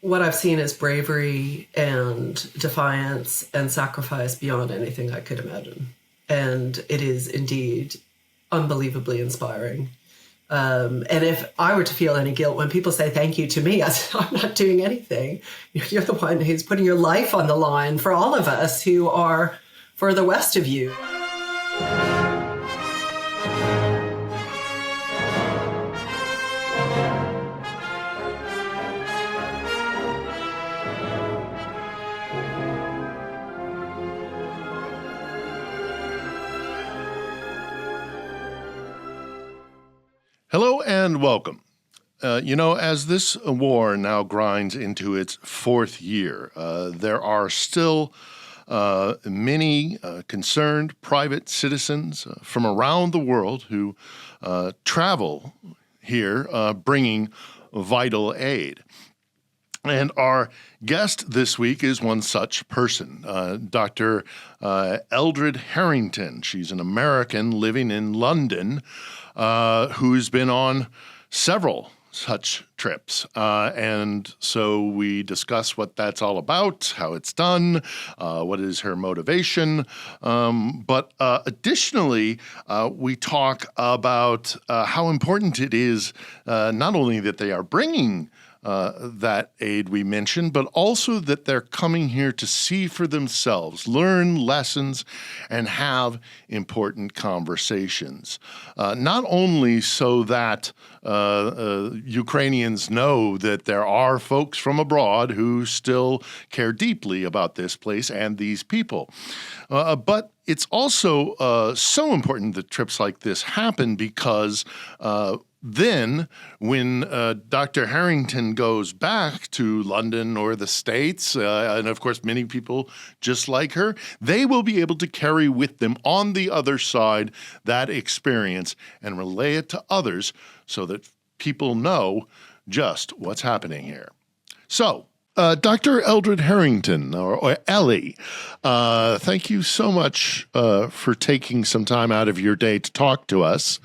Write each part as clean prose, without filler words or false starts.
what I've seen is bravery and defiance and sacrifice beyond anything I could imagine. And it is indeed unbelievably inspiring. And if I were to feel any guilt when people say thank you to me, I'm not doing anything. You're the one who's putting your life on the line for all of us who are further west of you. Hello and welcome. As this war now grinds into its fourth year, there are still many concerned private citizens from around the world who travel here bringing vital aid. And our guest this week is one such person, Dr. Eldred Harrington. She's an American living in London who's been on several such trips. And so we discuss what that's all about, how it's done, what is her motivation. But additionally, we talk about how important it is not only that they are bringing that aid we mentioned, but also that they're coming here to see for themselves, learn lessons, and have important conversations. Not only so that Ukrainians know that there are folks from abroad who still care deeply about this place and these people, but it's also so important that trips like this happen because then, when Dr. Harrington goes back to London or the States, and of course many people just like her, they will be able to carry with them on the other side that experience and relay it to others so that people know just what's happening here. So, Dr. Eldred Harrington, or Ellie, thank you so much for taking some time out of your day to talk to us.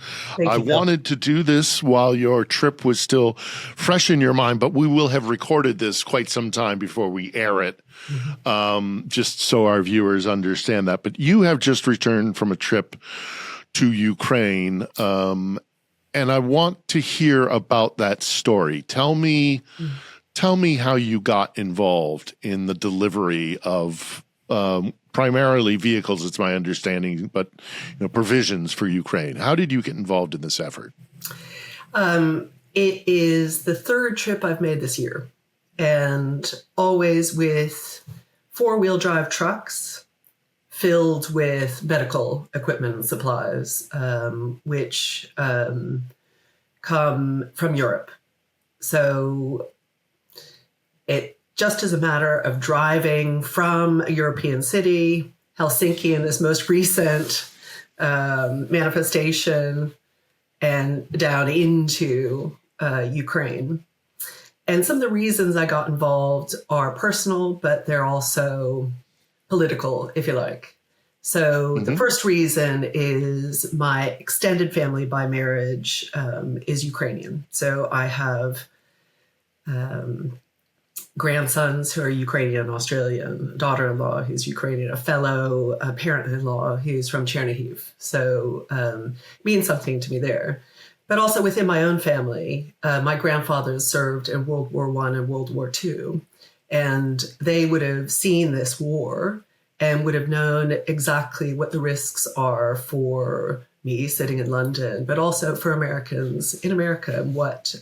I wanted to do this while your trip was still fresh in your mind, but we will have recorded this quite some time before we air it, just so our viewers understand that. But you have just returned from a trip to Ukraine, and I want to hear about that story. Tell me how you got involved in the delivery of primarily vehicles, it's my understanding, but provisions for Ukraine. How did you get involved in this effort? It is the third trip I've made this year, and always with four-wheel drive trucks filled with medical equipment and supplies, which come from Europe. So it just is a matter of driving from a European city, Helsinki in this most recent manifestation, and down into Ukraine. And some of the reasons I got involved are personal, but they're also political, if you like. So the first reason is my extended family by marriage is Ukrainian. So I have grandsons who are Ukrainian, Australian, daughter-in-law who's Ukrainian, a fellow parent-in-law who's from Chernihiv. So means something to me there. But also within my own family, my grandfathers served in World War I and World War II, and they would have seen this war and would have known exactly what the risks are for me sitting in London, but also for Americans in America, what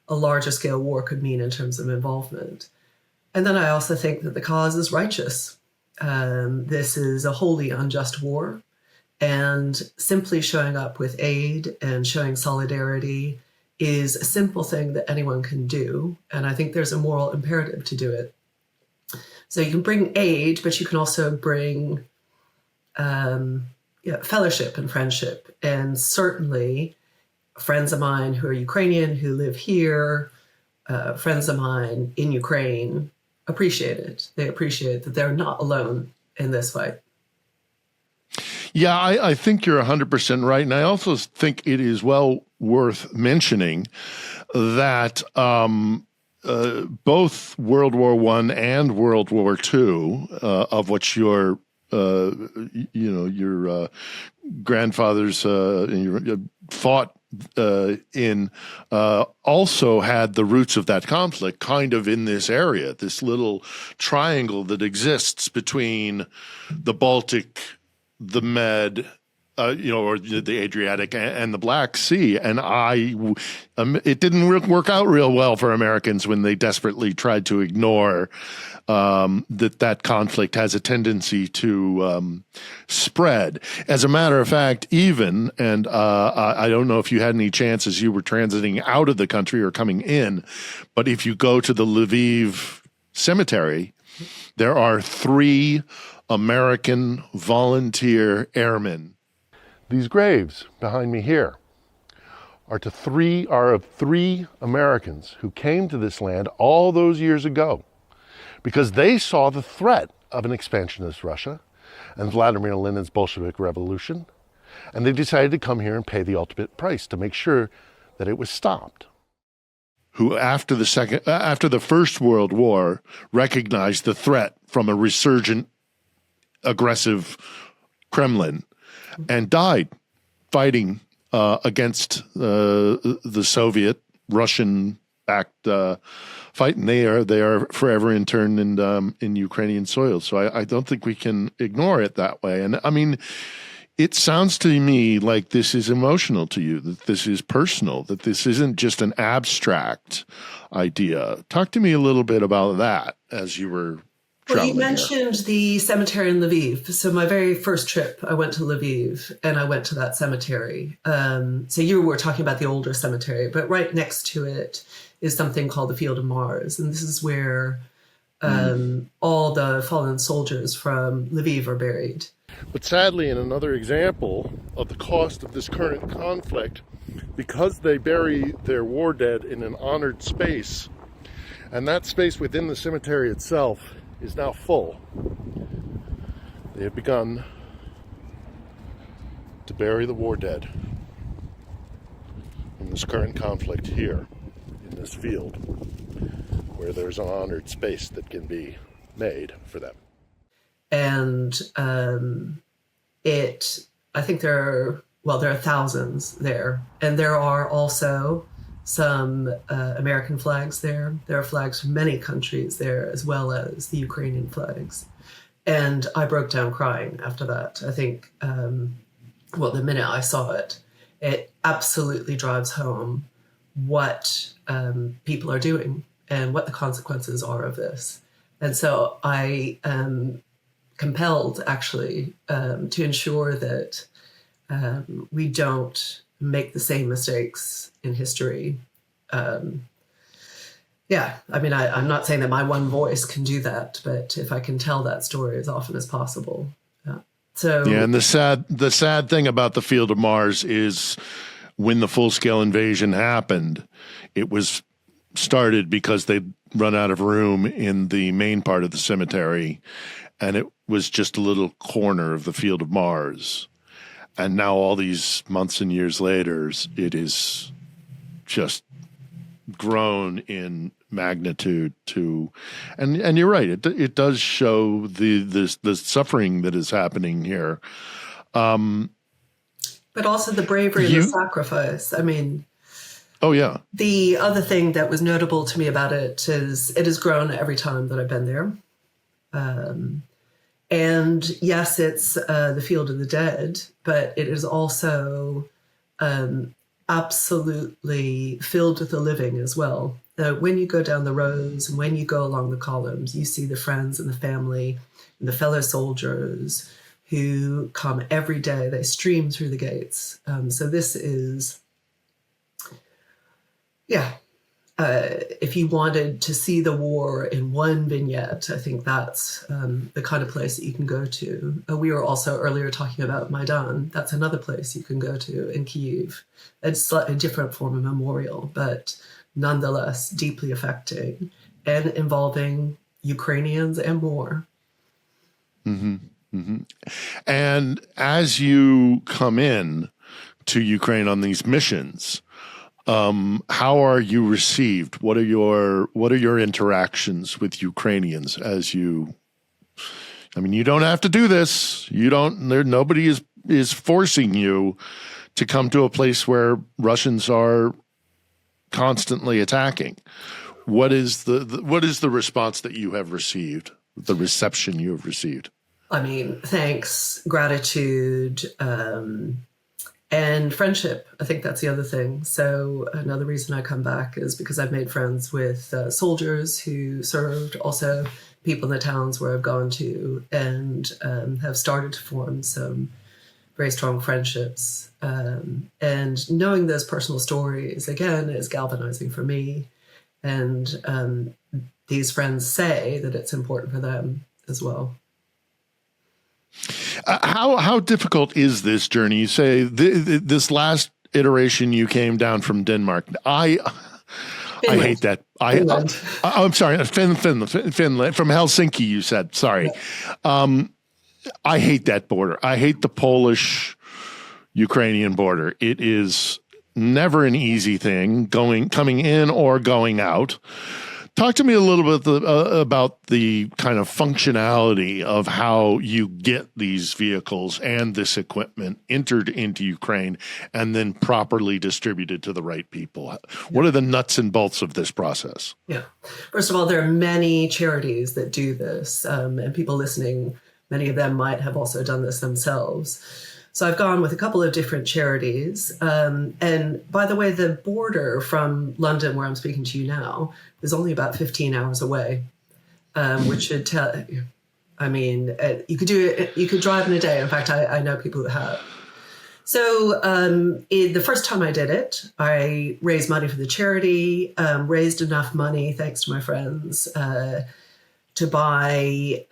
a larger scale war could mean in terms of involvement. And then I also think that the cause is righteous. This is a wholly unjust war, and simply showing up with aid and showing solidarity is a simple thing that anyone can do. And I think there's a moral imperative to do it. So you can bring aid, but you can also bring fellowship and friendship. And certainly friends of mine who are Ukrainian, who live here, friends of mine in Ukraine appreciate it. They appreciate that they're not alone in this fight. Yeah, I think you're 100% right. And I also think it is well worth mentioning that both World War I and World War II, of which your grandfathers fought in, also had the roots of that conflict kind of in this area, this little triangle that exists between the Baltic, the Med, or the Adriatic and the Black Sea. And it didn't work out real well for Americans when they desperately tried to ignore that conflict has a tendency to spread. As a matter of fact, and I don't know if you had any chance as you were transiting out of the country or coming in, but if you go to the Lviv cemetery, there are 3 American volunteer airmen. These graves behind me here are of 3 Americans who came to this land all those years ago because they saw the threat of an expansionist Russia and Vladimir Lenin's Bolshevik Revolution, and they decided to come here and pay the ultimate price to make sure that it was stopped. Who, after the First World War, recognized the threat from a resurgent, aggressive Kremlin and died fighting against the Soviet Russian-backed fight, and they are forever interned in Ukrainian soil. So I don't think we can ignore it that way. And I mean, it sounds to me like this is emotional to you, that this is personal, that this isn't just an abstract idea. Talk to me a little bit about that as you were Well, you mentioned the cemetery in Lviv. So my very first trip, I went to Lviv and I went to that cemetery. So you were talking about the older cemetery, but right next to it is something called the Field of Mars. And this is where all the fallen soldiers from Lviv are buried. But sadly, in another example of the cost of this current conflict, because they bury their war dead in an honored space, and that space within the cemetery itself is now full, they have begun to bury the war dead in this current conflict here in this field, where there's an honored space that can be made for them. And I think there are thousands there. And there are also some American flags there. There are flags from many countries there, as well as the Ukrainian flags. And I broke down crying after that. I think, the minute I saw it, it absolutely drives home what people are doing and what the consequences are of this. And so I am compelled, actually, to ensure that we don't make the same mistakes in history. I'm not saying that my one voice can do that, but if I can tell that story as often as possible. And the sad thing about the Field of Mars is when the full-scale invasion happened, it was started because they'd run out of room in the main part of the cemetery, and it was just a little corner of the Field of Mars. And now all these months and years later, it is just grown in magnitude to, and you're right, it does show the suffering that is happening here. But also the bravery and the sacrifice. I mean, oh yeah. The other thing that was notable to me about it is it has grown every time that I've been there. And yes, it's the Field of the Dead, but it is also absolutely filled with the living as well. When you go down the rows and when you go along the columns, you see the friends and the family and the fellow soldiers who come every day. They stream through the gates. So this is, if you wanted to see the war in one vignette, I think that's the kind of place that you can go to. We were also earlier talking about Maidan. That's another place you can go to in Kyiv. It's slightly different form of memorial, but nonetheless deeply affecting and involving Ukrainians and more. Mm-hmm. Mm-hmm. And as you come in to Ukraine on these missions, How are you received? What are your interactions with Ukrainians as you? I mean, you don't have to do this. You don't. Nobody is forcing you to come to a place where Russians are constantly attacking. What is the response that you have received? The reception you have received? I mean, thanks, gratitude, and friendship. I think that's the other thing. So another reason I come back is because I've made friends with soldiers who served, also people in the towns where I've gone to, and have started to form some very strong friendships. And knowing those personal stories, again, is galvanizing for me. And these friends say that it's important for them as well. How difficult is this journey? You say this last iteration you came down from Denmark. I hate that. I'm sorry, Finland from Helsinki. You said sorry. Yeah. I hate that border. I hate the Polish-Ukrainian border. It is never an easy thing coming in or going out. Talk to me a little bit about the kind of functionality of how you get these vehicles and this equipment entered into Ukraine and then properly distributed to the right people. What are the nuts and bolts of this process? Yeah. First of all, there are many charities that do this, and people listening, many of them might have also done this themselves. So I've gone with a couple of different charities. And by the way, the border from London, where I'm speaking to you now, is only about 15 hours away, which should tell you. I mean, you could do it. You could drive in a day. In fact, I know people who have. So the first time I did it, I raised money for the charity, raised enough money, thanks to my friends, to buy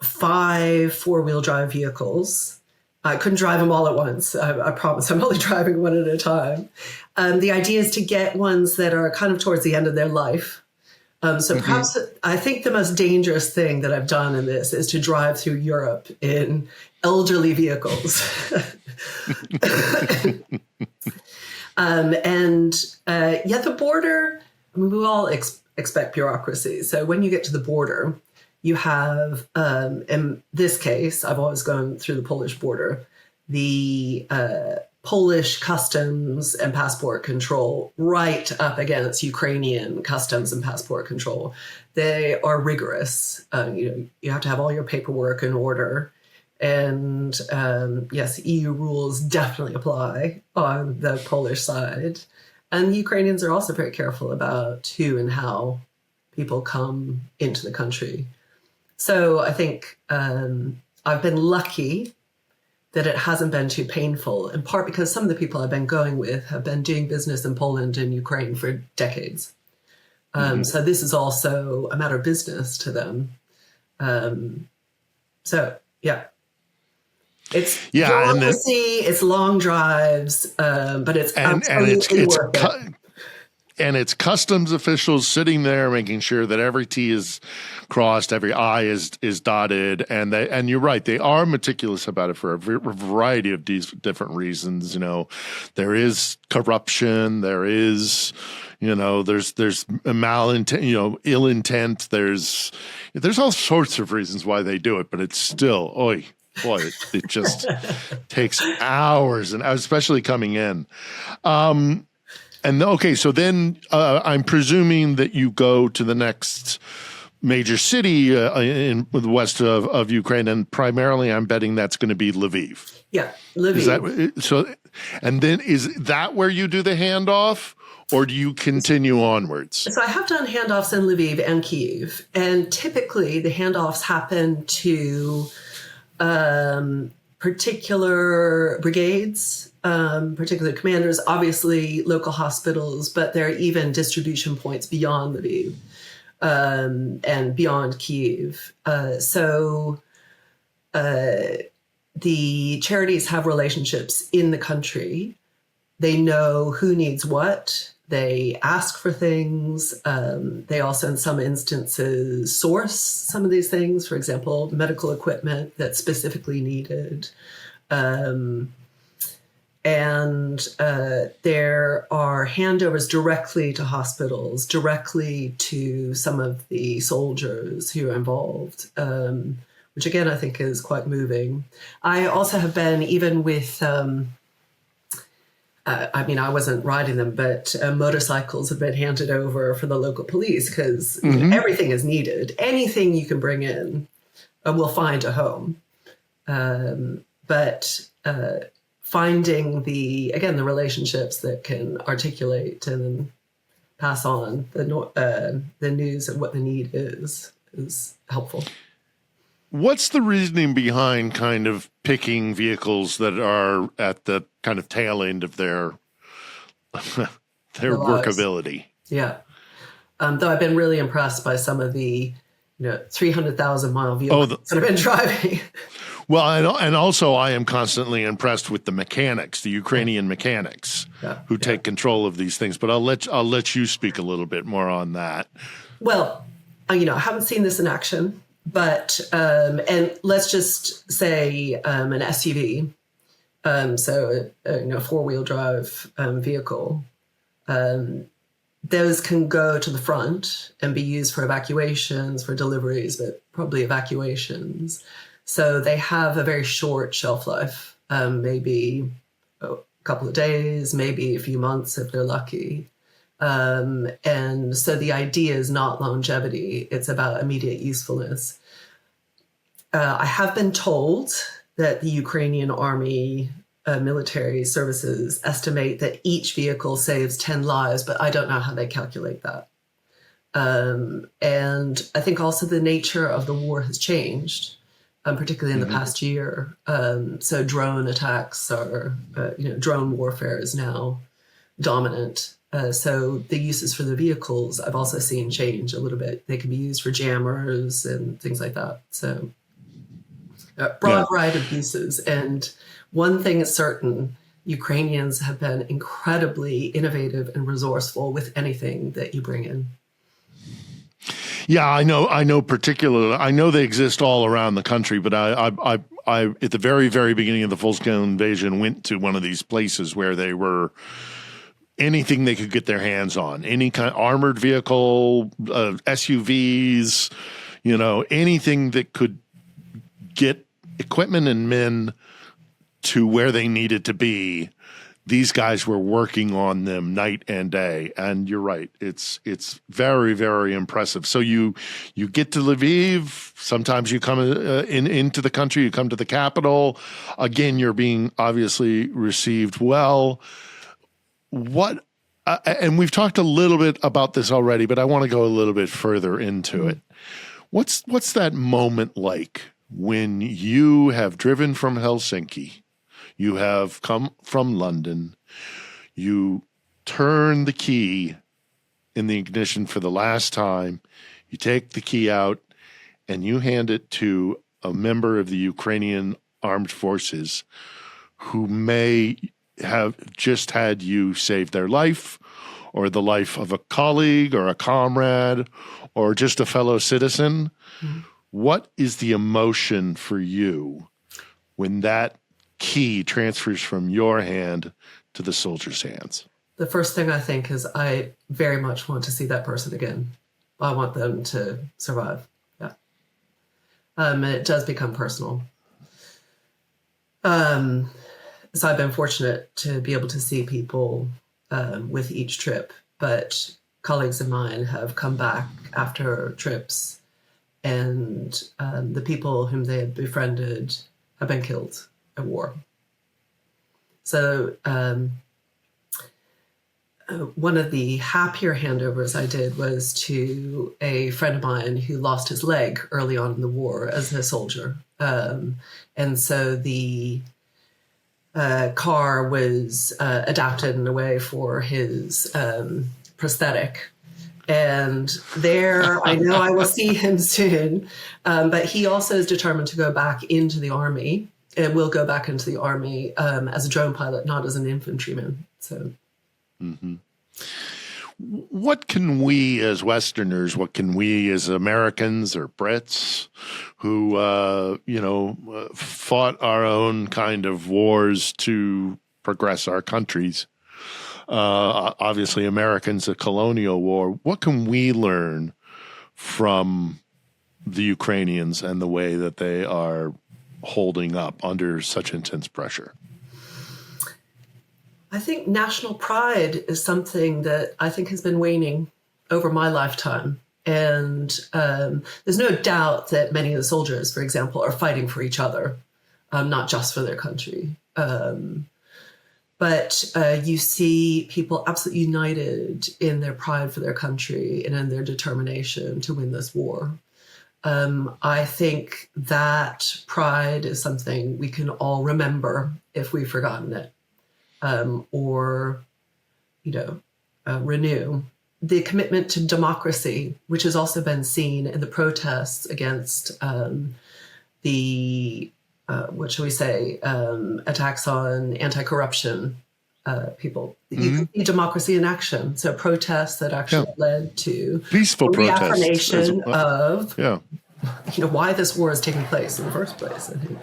5 four-wheel drive vehicles. I couldn't drive them all at once. I promise I'm only driving one at a time. The idea is to get ones that are kind of towards the end of their life. Perhaps I think the most dangerous thing that I've done in this is to drive through Europe in elderly vehicles. The border, I mean, we all expect bureaucracy. So when you get to the border, you have, in this case, I've always gone through the Polish border, the Polish customs and passport control right up against Ukrainian customs and passport control. They are rigorous. You have to have all your paperwork in order. And yes, EU rules definitely apply on the Polish side. And the Ukrainians are also very careful about who and how people come into the country. So I think I've been lucky that it hasn't been too painful, in part because some of the people I've been going with have been doing business in Poland and Ukraine for decades. So this is also a matter of business to them. It's bureaucracy, it's long drives, but it's absolutely worth it. And it's customs officials sitting there making sure that every T is crossed, every I is dotted, and you're right, they are meticulous about it for a variety of these different reasons. You know, there is corruption, there is, there's malintent, ill intent. There's all sorts of reasons why they do it, but it's still, it just takes hours, and especially coming in. So then I'm presuming that you go to the next major city in the west of Ukraine, and primarily I'm betting that's going to be Lviv. Yeah, Lviv. Is that so? And then is that where you do the handoff, or do you continue onwards? So I have done handoffs in Lviv and Kyiv, and typically the handoffs happen to particular brigades, particular commanders, obviously local hospitals, but there are even distribution points beyond Lviv and beyond Kyiv. The charities have relationships in the country. They know who needs what. They ask for things. They also, in some instances, source some of these things. For example, medical equipment that's specifically needed. And there are handovers directly to hospitals, directly to some of the soldiers who are involved, which again, I think is quite moving. I also have been, even with, I wasn't riding them, but motorcycles have been handed over for the local police because everything is needed. Anything you can bring in will find a home. But finding the relationships that can articulate and pass on the news of what the need is helpful. What's the reasoning behind kind of picking vehicles that are at the kind of tail end of their workability? Yeah. Though I've been really impressed by some of the 300,000 mile vehicles that I've been driving. Well, and also I am constantly impressed with the mechanics, the Ukrainian mechanics, who take control of these things. But I'll let you speak a little bit more on that. Well, I haven't seen this in action, but and let's just say an SUV, so a four-wheel drive vehicle. Those can go to the front and be used for evacuations, for deliveries, but probably evacuations. So they have a very short shelf life, maybe a couple of days, maybe a few months if they're lucky. And so the idea is not longevity, it's about immediate usefulness. I have been told that the Ukrainian Army military services estimate that each vehicle saves 10 lives, but I don't know how they calculate that. And I think also the nature of the war has changed, particularly in the past year. So drone attacks are, drone warfare is now dominant. So the uses for the vehicles I've also seen change a little bit. They can be used for jammers and things like that. So a broad variety of uses. And one thing is certain, Ukrainians have been incredibly innovative and resourceful with anything that you bring in. Yeah, I know particularly, I know they exist all around the country, but I at the very, very beginning of the full-scale invasion went to one of these places where they were anything they could get their hands on, any kind of armored vehicle, SUVs, anything that could get equipment and men to where they needed to be. These guys were working on them night and day. And you're right. It's very, very impressive. So you get to Lviv. Sometimes you come into the country. You come to the capital. Again, you're being obviously received well. What, and we've talked a little bit about this already, but I want to go a little bit further into it. What's that moment like when you have driven from Helsinki? You have come from London, you turn the key in the ignition for the last time, you take the key out, and you hand it to a member of the Ukrainian armed forces who may have just had you save their life, or the life of a colleague or a comrade, or just a fellow citizen. Mm-hmm. What is the emotion for you when that key transfers from your hand to the soldier's hands? The first thing I think is I very much want to see that person again. I want them to survive. Yeah. And it does become personal. So I've been fortunate to be able to see people with each trip, but colleagues of mine have come back after trips, and the people whom they had befriended have been killed at war. So one of the happier handovers I did was to a friend of mine who lost his leg early on in the war as a soldier. And so the car was adapted in a way for his prosthetic. And there, I know I will see him soon, but he also is determined to go back into the Army, and will go back into the Army as a drone pilot, not as an infantryman. So, what can we as Westerners, what can we as Americans or Brits who, fought our own kind of wars to progress our countries. Obviously, Americans, a colonial war. What can we learn from the Ukrainians and the way that they are holding up under such intense pressure? I think national pride is something that I think has been waning over my lifetime. And there's no doubt that many of the soldiers, for example, are fighting for each other, not just for their country. But you see people absolutely united in their pride for their country and in their determination to win this war. I think that pride is something we can all remember if we've forgotten it, or, renew. The commitment to democracy, which has also been seen in the protests against the attacks on anti-corruption people. You can see democracy in action. So protests that actually led to peaceful reaffirmation protests of why this war is taking place in the first place, I think.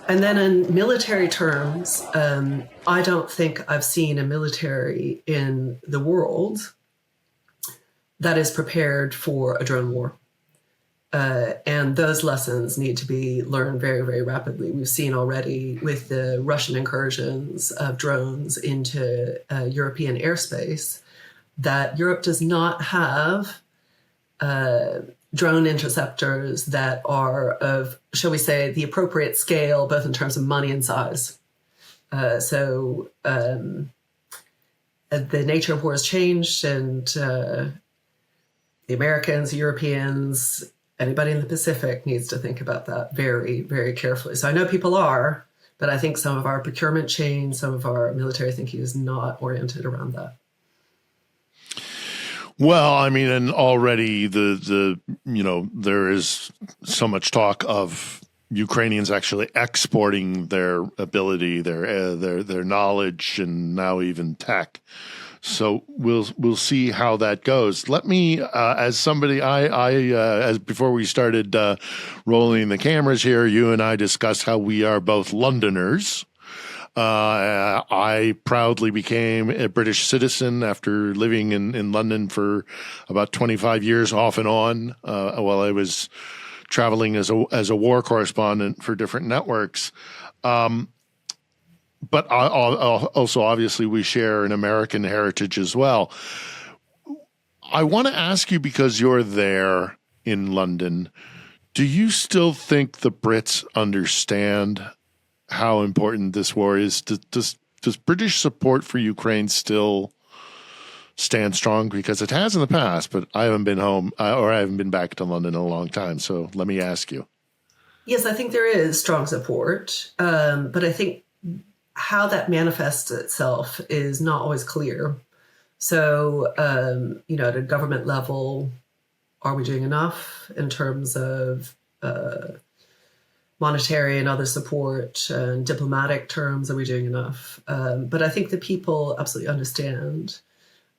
And then in military terms, I don't think I've seen a military in the world that is prepared for a drone war. And those lessons need to be learned very, very rapidly. We've seen already with the Russian incursions of drones into European airspace that Europe does not have drone interceptors that are of, shall we say, the appropriate scale, both in terms of money and size. So the nature of war has changed, and the Americans, the Europeans, anybody in the Pacific needs to think about that very, very carefully. So I know people are, but I think some of our procurement chain, some of our military thinking is not oriented around that. Well, I mean, and already there is so much talk of Ukrainians actually exporting their ability, their knowledge, and now even tech. So we'll see how that goes. Let me, as somebody, as before we started rolling the cameras here, you and I discussed how we are both Londoners. I proudly became a British citizen after living in London for about 25 years, off and on, while I was traveling as a war correspondent for different networks. But also, obviously, we share an American heritage as well. I want to ask you, because you're there in London, do you still think the Brits understand how important this war is? Does British support for Ukraine still stand strong? Because it has in the past, but I haven't been home or I haven't been back to London in a long time. So let me ask you. Yes, I think there is strong support, but I think how that manifests itself is not always clear. So, at a government level, are we doing enough in terms of monetary and other support? And diplomatic terms, are we doing enough? But I think the people absolutely understand.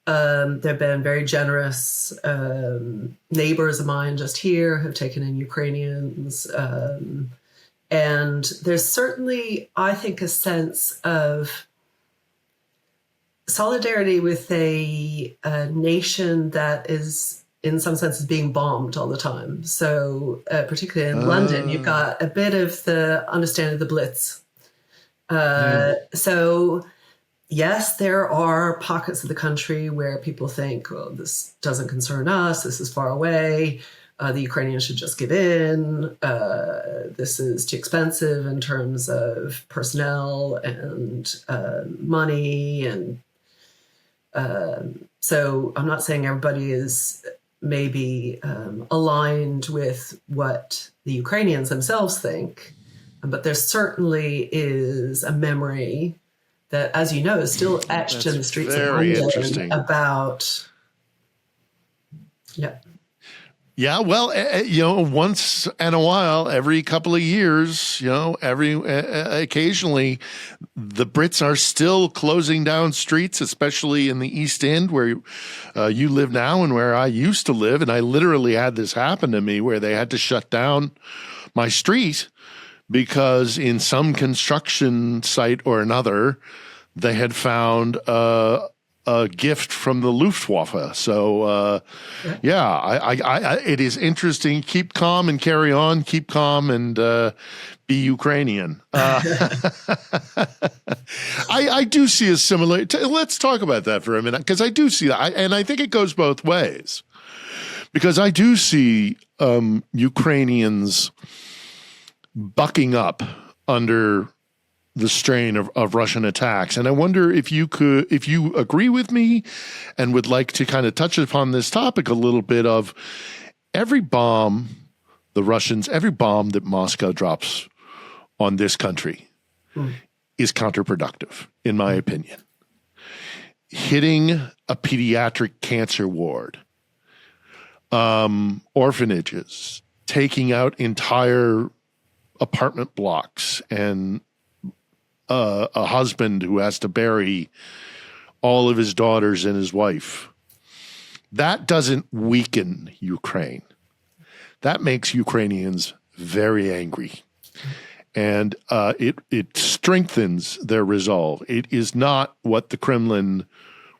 There have been very generous neighbors of mine just here have taken in Ukrainians. And there's certainly, I think, a sense of solidarity with a nation that is, in some senses, being bombed all the time. So particularly in London, you've got a bit of the understanding of the Blitz. So yes, there are pockets of the country where people think, well, this doesn't concern us, this is far away. The Ukrainians should just give in. This is too expensive in terms of personnel and money. And so I'm not saying everybody is maybe aligned with what the Ukrainians themselves think, but there certainly is a memory that, as you know, is still etched in the streets of London about, Yeah, well, once in a while, every couple of years, occasionally, the Brits are still closing down streets, especially in the East End, where you live now and where I used to live. And I literally had this happen to me where they had to shut down my street because in some construction site or another, they had found a gift from the Luftwaffe. So, it is interesting. Keep calm and carry on. Keep calm and be Ukrainian. I do see a similar. Let's talk about that for a minute, because I do see that, and I think it goes both ways. Because I do see Ukrainians bucking up under the strain of Russian attacks. And I wonder if you agree with me and would like to kind of touch upon this topic a little bit of every bomb that Moscow drops on this country is counterproductive, in my opinion. Hitting a pediatric cancer ward, orphanages, taking out entire apartment blocks, and a husband who has to bury all of his daughters and his wife. That doesn't weaken Ukraine. That makes Ukrainians very angry. And it strengthens their resolve. It is not what the Kremlin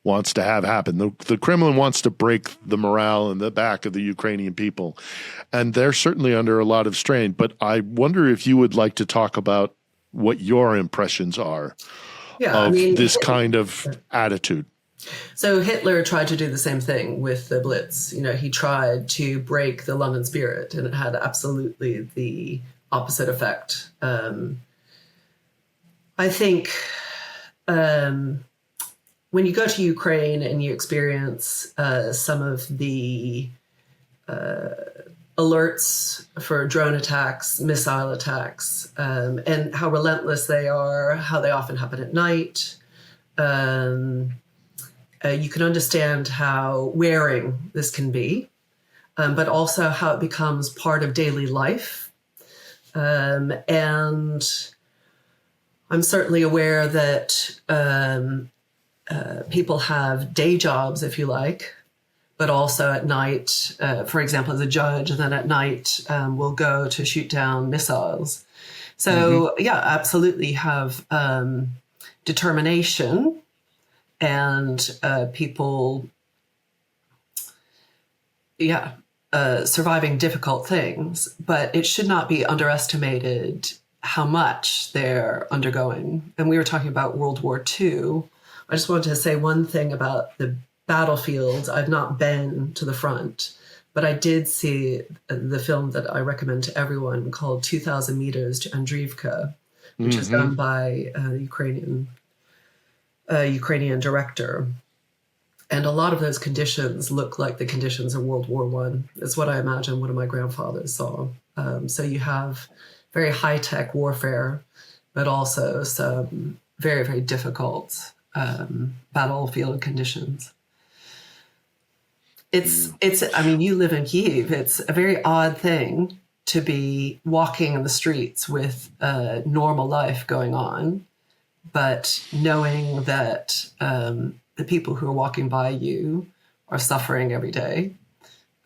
wants to have happen. The Kremlin wants to break the morale in the back of the Ukrainian people. And they're certainly under a lot of strain. But I wonder if you would like to talk about what your impressions are of this kind of attitude. So Hitler tried to do the same thing with the Blitz. He tried to break the London spirit, and it had absolutely the opposite effect. I think when you go to Ukraine and you experience some of the alerts for drone attacks, missile attacks, and how relentless they are, how they often happen at night, you can understand how wearing this can be, but also how it becomes part of daily life. And I'm certainly aware that people have day jobs, if you like, but also at night, for example, as a judge, and then at night will go to shoot down missiles. So, absolutely have determination and people, surviving difficult things. But it should not be underestimated how much they're undergoing. And we were talking about World War II. I just wanted to say one thing about the battlefields. I've not been to the front, but I did see the film that I recommend to everyone called 2,000 Meters to Andriivka, which is done by a Ukrainian director. And a lot of those conditions look like the conditions of World War I. It's what I imagine one of my grandfathers saw. So you have very high-tech warfare, but also some very, very difficult battlefield conditions. You live in Kyiv. It's a very odd thing to be walking in the streets with normal life going on, but knowing that the people who are walking by you are suffering every day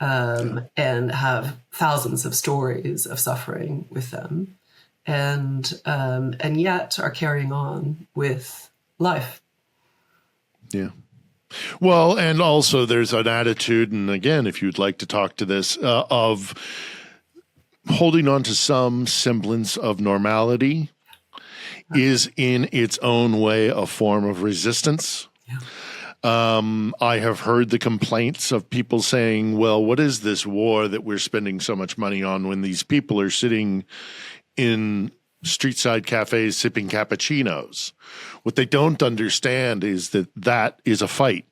and have thousands of stories of suffering with them, and yet are carrying on with life. Yeah. Well, and also there's an attitude, and again, if you'd like to talk to this, of holding on to some semblance of normality is in its own way a form of resistance. Yeah. I have heard the complaints of people saying, well, what is this war that we're spending so much money on when these people are sitting in street side cafes sipping cappuccinos? What they don't understand is that is a fight.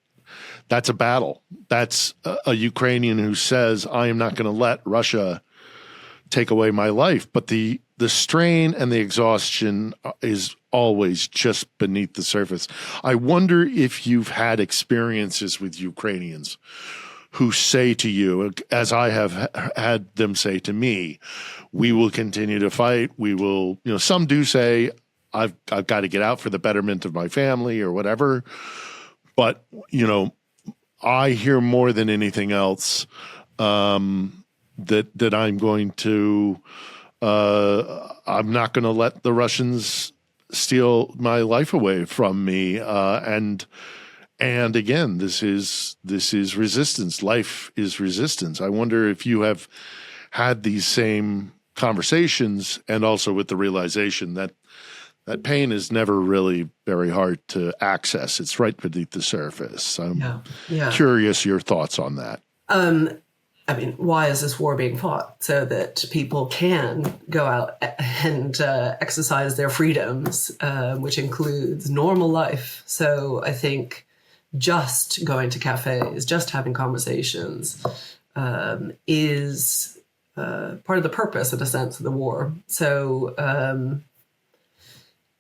That's a battle. That's a Ukrainian who says, I am not going to let Russia take away my life. But the strain and the exhaustion is always just beneath the surface. I wonder if you've had experiences with Ukrainians who say to you, as I have had them say to me, we will continue to fight. We will, some do say, I've got to get out for the betterment of my family or whatever. But, I hear more than anything else that I'm going to I'm not going to let the Russians steal my life away from me. And again, this is resistance. Life is resistance. I wonder if you have had these same conversations, and also with the realization that pain is never really very hard to access. It's right beneath the surface. I'm curious your thoughts on that. I mean, why is this war being fought? So that people can go out and exercise their freedoms, which includes normal life. So I think just going to cafes, just having conversations is part of the purpose, in a sense, of the war. So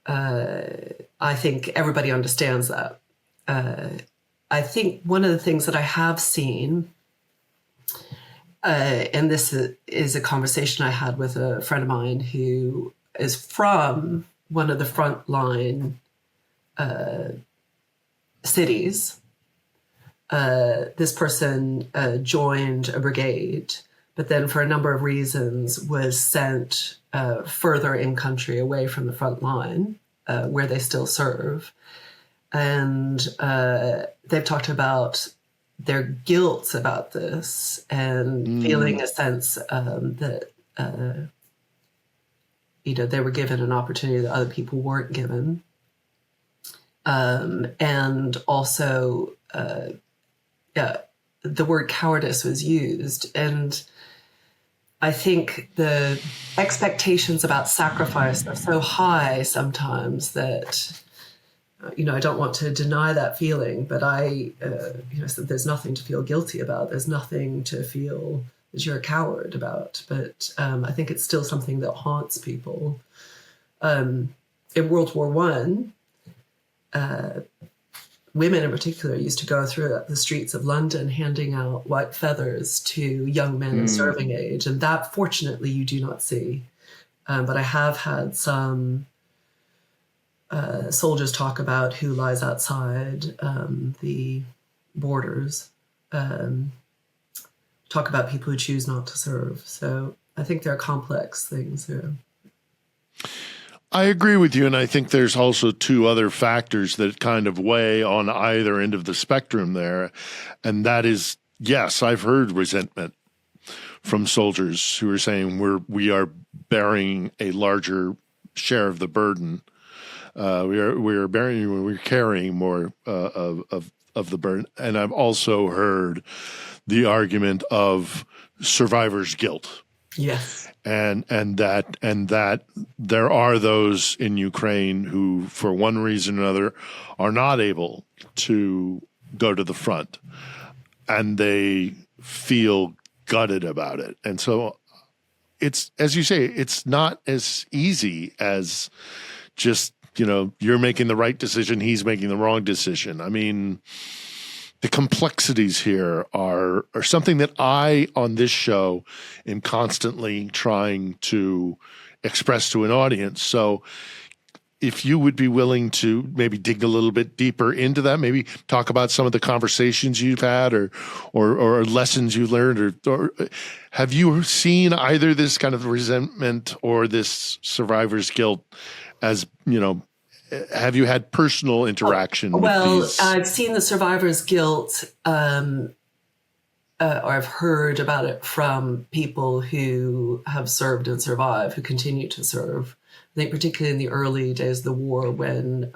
I think everybody understands that. I think one of the things that I have seen, and this is a conversation I had with a friend of mine who is from one of the frontline cities. This person joined a brigade, but then for a number of reasons was sent further in country, away from the front line, where they still serve. And they've talked about their guilt about this and feeling a sense that, they were given an opportunity that other people weren't given. And also, the word cowardice was used. And I think the expectations about sacrifice are so high sometimes that, I don't want to deny that feeling, but so there's nothing to feel guilty about. There's nothing to feel that you're a coward about. But I think it's still something that haunts people. In World War I, women in particular used to go through the streets of London handing out white feathers to young men of serving age. And that, fortunately, you do not see. But I have had some soldiers talk about who lies outside the borders, talk about people who choose not to serve. So I think there are complex things there. I agree with you, and I think there's also two other factors that kind of weigh on either end of the spectrum there, and that is, yes, I've heard resentment from soldiers who are saying we are bearing a larger share of the burden. We're carrying more of the burden, and I've also heard the argument of survivor's guilt. Yes. And that there are those in Ukraine who, for one reason or another, are not able to go to the front, and they feel gutted about it. And so it's, as you say, it's not as easy as just, you're making the right decision, he's making the wrong decision. I mean, the complexities here are something that I, on this show, am constantly trying to express to an audience. So if you would be willing to maybe dig a little bit deeper into that, maybe talk about some of the conversations you've had or lessons you learned, or have you seen either this kind of resentment or this survivor's guilt as, have you had personal interaction with these? I've seen the survivor's guilt, or I've heard about it from people who have served and survived, who continue to serve. I think particularly in the early days of the war, when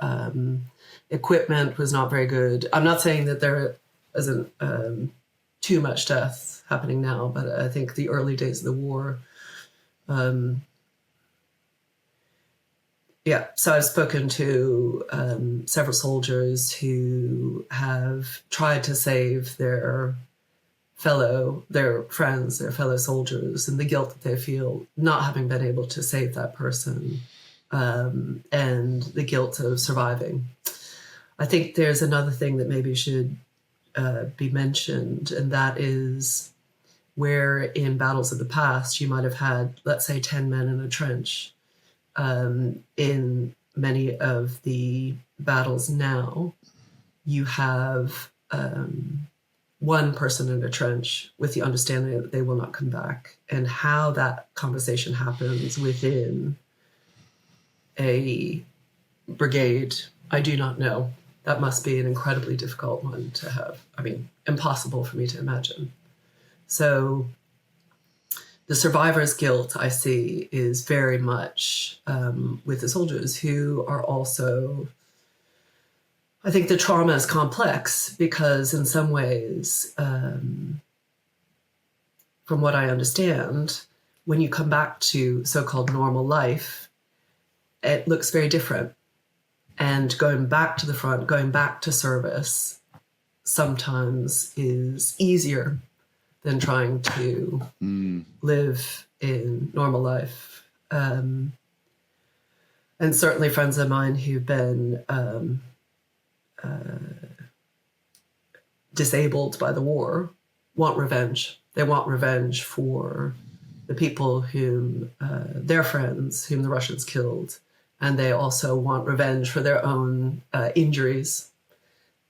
equipment was not very good. I'm not saying that there isn't too much death happening now, but I think the early days of the war, so I've spoken to several soldiers who have tried to save their friends, their fellow soldiers, and the guilt that they feel not having been able to save that person, and the guilt of surviving. I think there's another thing that maybe should be mentioned, and that is where in battles of the past you might have had, let's say, 10 men in a trench. In many of the battles now, you have one person in a trench with the understanding that they will not come back, and how that conversation happens within a brigade, I do not know. That must be an incredibly difficult one to have. I mean, impossible for me to imagine. So the survivor's guilt I see is very much with the soldiers, who are also, I think the trauma is complex because in some ways, from what I understand, when you come back to so-called normal life, it looks very different. And going back to the front, going back to service sometimes is easier than trying to live in normal life. And certainly friends of mine who've been disabled by the war want revenge. They want revenge for the people whom their friends, whom the Russians killed. And they also want revenge for their own injuries,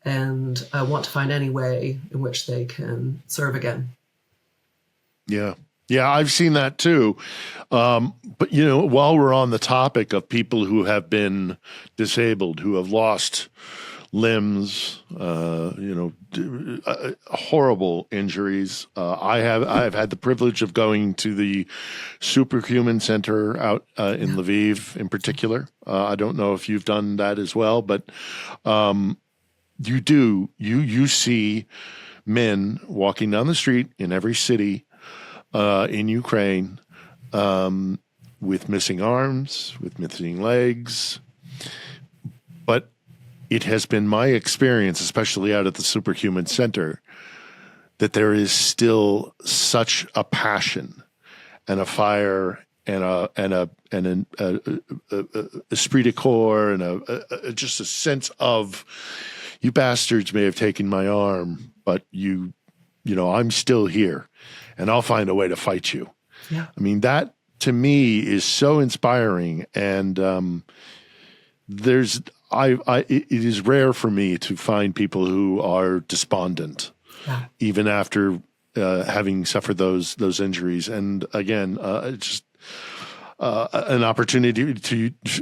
and want to find any way in which they can serve again. Yeah. Yeah, I've seen that too. But, you know, while we're on the topic of people who have been disabled, who have lost limbs, horrible injuries. I've had the privilege of going to the Superhuman Center out in Lviv in particular. I don't know if you've done that as well, but you see men walking down the street in every city in Ukraine with missing arms, with missing legs. But it has been my experience, especially out at the Superhuman Center, that there is still such a passion and a fire and an esprit de corps and just a sense of, you bastards may have taken my arm, but I'm still here, and I'll find a way to fight you. Yeah. I mean, that to me is so inspiring, and it is rare for me to find people who are despondent, even after having suffered those injuries. And again, it's just an opportunity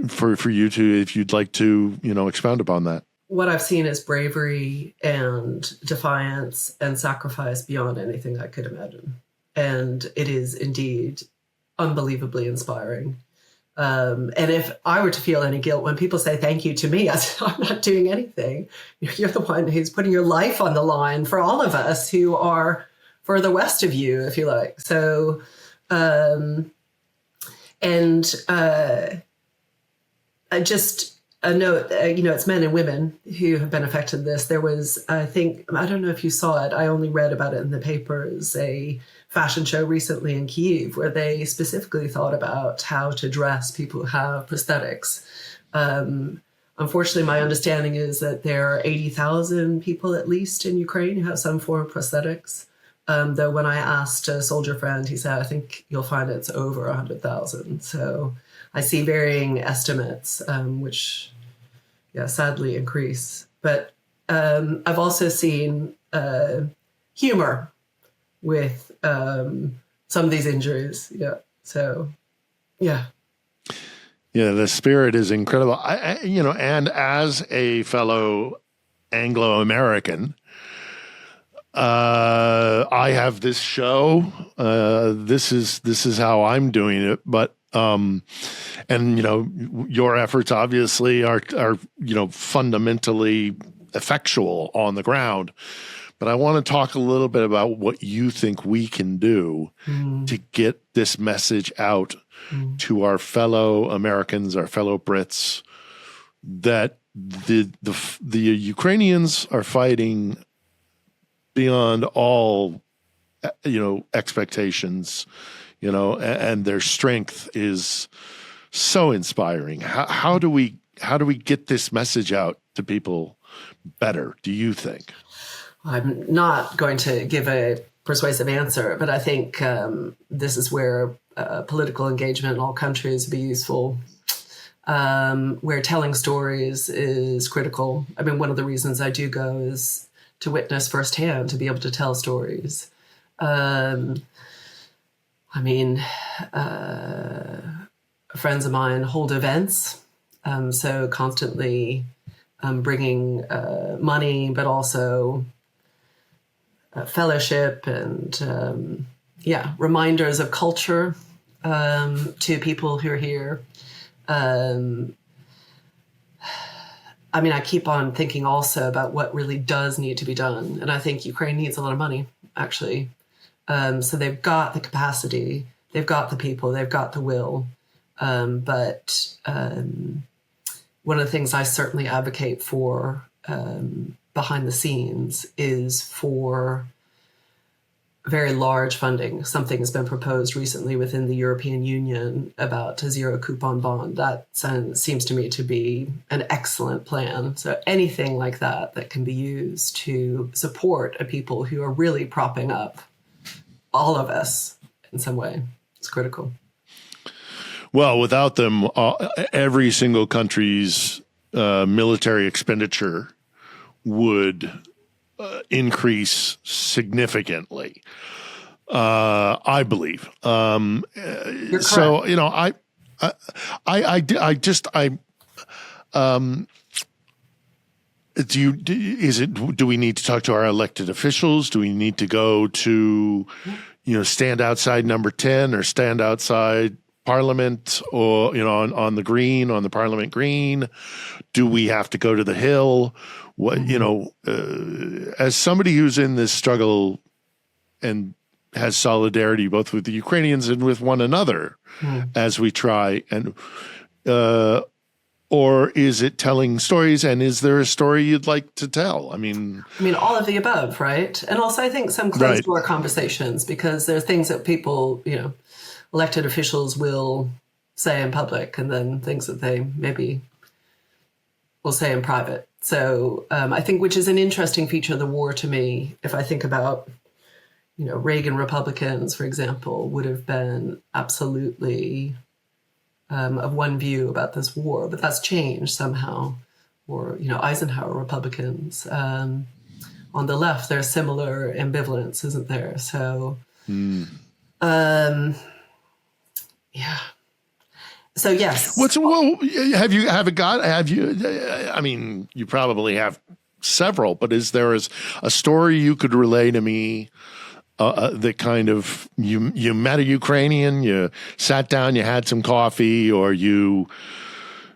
for you to, if you'd like to, expound upon that. What I've seen is bravery and defiance and sacrifice beyond anything I could imagine. And it is indeed unbelievably inspiring. And if I were to feel any guilt when people say thank you to me, I'm not doing anything. You're the one who's putting your life on the line for all of us who are further west of you, if you like. So, just a note, it's men and women who have been affected in this. There was, I don't know if you saw it, I only read about it in the papers, a fashion show recently in Kyiv where they specifically thought about how to dress people who have prosthetics. Unfortunately, my understanding is that there are 80,000 people at least in Ukraine who have some form of prosthetics. Though when I asked a soldier friend, he said, I think you'll find it's over 100,000. So I see varying estimates, which, sadly increase. But I've also seen humor with some of these injuries. Yeah. So, yeah. Yeah, the spirit is incredible. And as a fellow Anglo-American, I have this show. This is how I'm doing it. But your efforts obviously are fundamentally effectual on the ground. But I want to talk a little bit about what you think we can do to get this message out to our fellow Americans, our fellow Brits, that the Ukrainians are fighting beyond all, expectations, and their strength is so inspiring. How do we get this message out to people better, do you think? I'm not going to give a persuasive answer, but I think this is where political engagement in all countries would be useful, where telling stories is critical. I mean, one of the reasons I do go is to witness firsthand, to be able to tell stories. Friends of mine hold events, so constantly bringing money, but also fellowship and reminders of culture to people who are here. I keep on thinking also about what really does need to be done. And I think Ukraine needs a lot of money, actually. So they've got the capacity, they've got the people, they've got the will. But one of the things I certainly advocate for behind the scenes is for very large funding. Something has been proposed recently within the European Union about a zero coupon bond. That seems to me to be an excellent plan. So anything like that can be used to support a people who are really propping up all of us in some way. It's critical. Well, without them, every single country's military expenditure would increase significantly, I believe. So, do we need to talk to our elected officials? Do we need to go to, stand outside number 10 or stand outside Parliament or, on the Parliament Green? Do we have to go to the Hill? What, as somebody who's in this struggle and has solidarity both with the Ukrainians and with one another as we try, and or is it telling stories? And is there a story you'd like to tell? I mean, all of the above, right? And also I think some closed door conversations, because there are things that people, elected officials will say in public, and then things that they maybe will say in private. So I think, which is an interesting feature of the war to me, if I think about, Reagan Republicans, for example, would have been absolutely of one view about this war, but that's changed somehow. Or, Eisenhower Republicans. On the left, there's similar ambivalence, isn't there? So, yeah. So yes. You probably have several, but is there a story you could relay to me that kind of, you met a Ukrainian, you sat down, you had some coffee, or you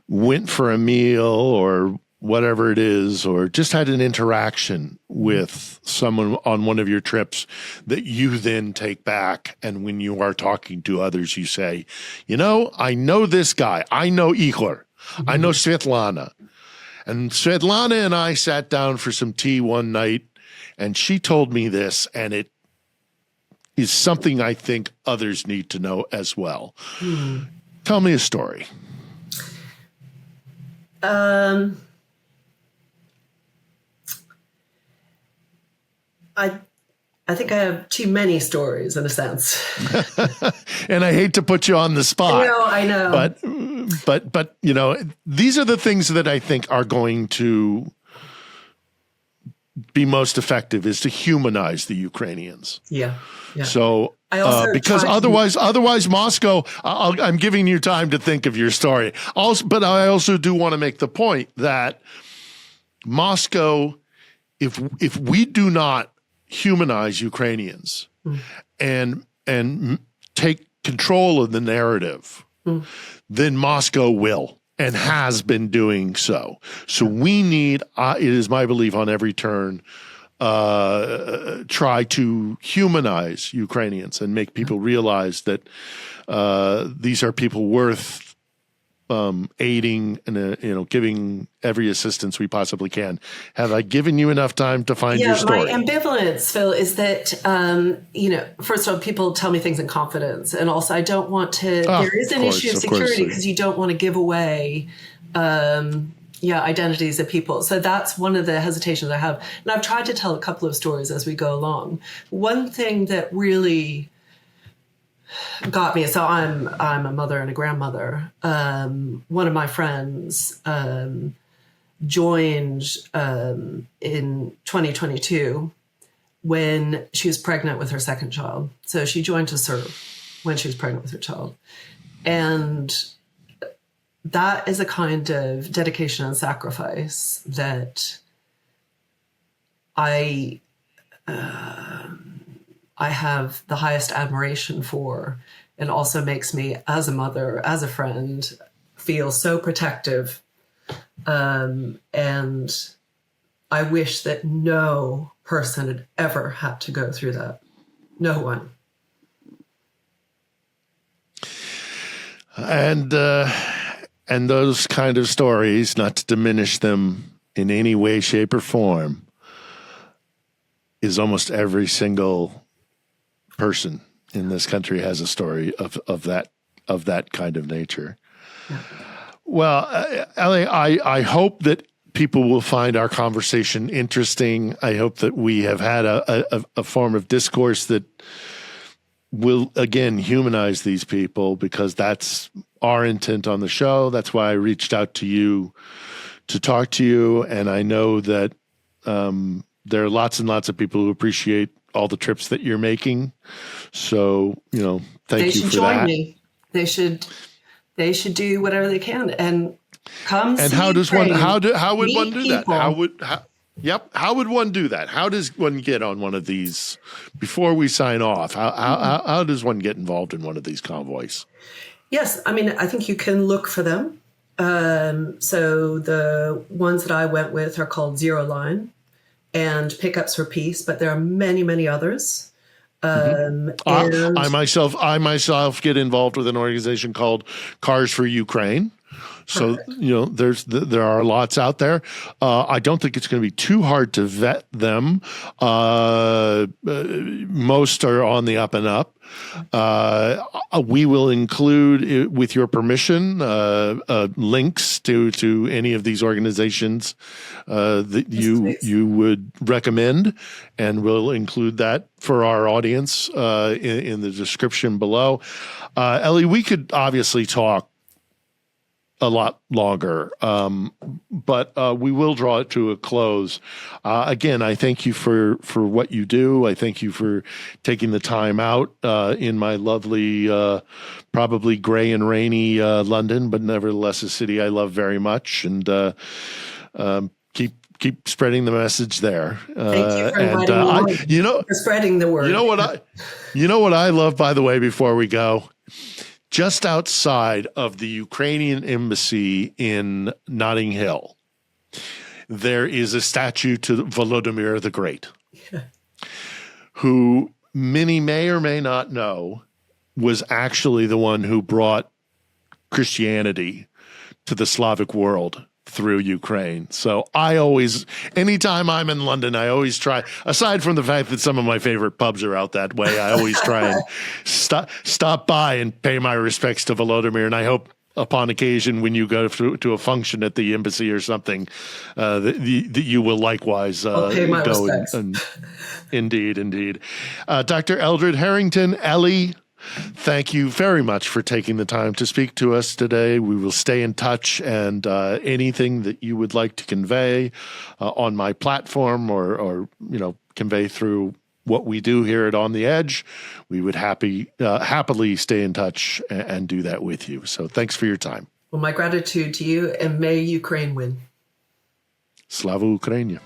went for a meal or whatever it is, or just had an interaction with someone on one of your trips that you then take back, and when you are talking to others, you say, I know this guy. I know Igor. I know Svetlana. And Svetlana and I sat down for some tea one night, and she told me this, and it is something I think others need to know as well. Tell me a story. I think I have too many stories in a sense. And I hate to put you on the spot. I know. But these are the things that I think are going to be most effective, is to humanize the Ukrainians. Yeah. So, because otherwise Moscow, I'm giving you time to think of your story. But I also do want to make the point that Moscow, if we do not humanize Ukrainians and take control of the narrative, then Moscow will and has been doing so. So we need, it is my belief on every turn, try to humanize Ukrainians and make people realize that these are people worth aiding and giving every assistance we possibly can. Have I given you enough time to find your story? My ambivalence, Phil, is that first of all, people tell me things in confidence, and also I don't want to. There is an issue of security because you don't want to give away. Identities of people. So that's one of the hesitations I have. And I've tried to tell a couple of stories as we go along. One thing that really got me, so I'm a mother and a grandmother. One of my friends joined in 2022 when she was pregnant with her second child. So she joined to serve when she was pregnant with her child. And that is a kind of dedication and sacrifice that I have the highest admiration for, and also makes me, as a mother, as a friend, feel so protective. And I wish that no person had ever had to go through that. No one. And those kind of stories, not to diminish them in any way, shape, or form, is almost every single person in this country has a story of that kind of nature. Yeah. Well, Ellie, I hope that people will find our conversation interesting. I hope that we have had a form of discourse that will, again, humanize these people, because that's our intent on the show. That's why I reached out to you to talk to you. And I know that there are lots and lots of people who appreciate all the trips that you're making. So, thank you for that. They should join me. They should do whatever they can and come. And how would one do that? How would one do that? How does one get on one of these before we sign off? How does one get involved in one of these convoys? Yes, I mean, I think you can look for them. So the ones that I went with are called Zero Line and Pickups for Peace, but there are many, many others. I myself get involved with an organization called Cars for Ukraine. So, there are lots out there. I don't think it's going to be too hard to vet them. Most are on the up and up. We will include, with your permission, links to any of these organizations that you would recommend, and we'll include that for our audience in the description below. Ellie, we could obviously talk a lot longer, but we will draw it to a close. Again, I thank you for what you do. I thank you for taking the time out in my lovely, probably gray and rainy London, but nevertheless a city I love very much. And keep spreading the message there. Thank you for inviting me for spreading the word. You know what I love, by the way, before we go? Just outside of the Ukrainian embassy in Notting Hill, there is a statue to Volodymyr the Great, who many may or may not know was actually the one who brought Christianity to the Slavic world through Ukraine. So anytime I'm in London, I always try, aside from the fact that some of my favorite pubs are out that way, I always try and stop by and pay my respects to Volodymyr. And I hope upon occasion when you go to a function at the embassy or something, that you will likewise pay my respects. Indeed. Dr. Eldred Harrington, Ellie, thank you very much for taking the time to speak to us today. We will stay in touch, and anything that you would like to convey on my platform or convey through what we do here at On the Edge, we would happily stay in touch and do that with you. So thanks for your time. Well, my gratitude to you, and may Ukraine win. Slava Ukraini.